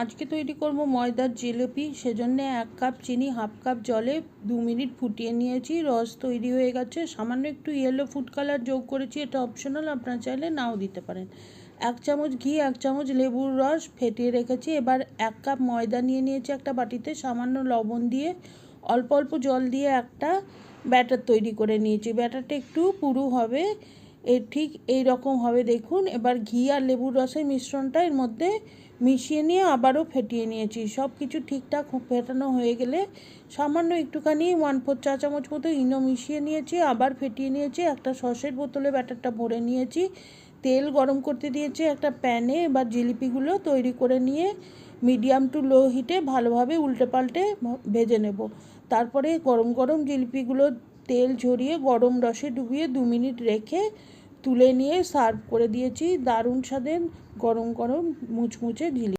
আজকে তৈরি করব ময়দার জিলিপি। সেজন্য 1 কাপ চিনি 1/2 কাপ জলে 2 মিনিট ফুটিয়ে নিয়েছি। রস তৈরি হয়ে গেছে। সামান্য একটু ইয়েলো ফুড কালার যোগ করেছি, এটা অপশনাল, আপনারা চাইলে নাও দিতে পারেন। 1 চামচ ঘি 1 চামচ লেবুর রস ফেটিয়ে রেখেছি। এবার 1 কাপ ময়দা নিয়ে নিয়েছি একটা বাটিতে, সামান্য লবণ দিয়ে অল্প অল্প জল দিয়ে একটা ব্যাটার তৈরি করে নিয়েছি। ব্যাটারটা একটু পুরু হবে, ঠিক এই রকম হবে দেখুন। এবার ঘি আর লেবুর রসের মিশ্রণটা এর মধ্যে মিশিয়ে নিয়ে আবারও ফেটিয়ে নিয়েছি। সব কিছু ঠিকঠাক ফেটানো হয়ে গেলে সামান্য একটুখানি 1/4 চা চামচ মতো ইনো মিশিয়ে নিয়েছি, আবার ফেটিয়ে নিয়েছি। একটা সসের বোতলে ব্যাটারটা ভরে নিয়েছি। তেল গরম করতে দিয়েছি একটা প্যানে। এবার জিলিপিগুলো তৈরি করে নিয়ে মিডিয়াম টু লো হিটে ভালোভাবে উল্টে পাল্টে ভেজে নেব। তারপরে গরম গরম জিলিপিগুলো তেল ঝরিয়ে গরম রসে ডুবিয়ে 2 মিনিট রেখে তুলে নিয়ে সার্ভ করে দিয়েছি। দারুণ স্বাদের গরম গরম মুচমুচে জিলিপি।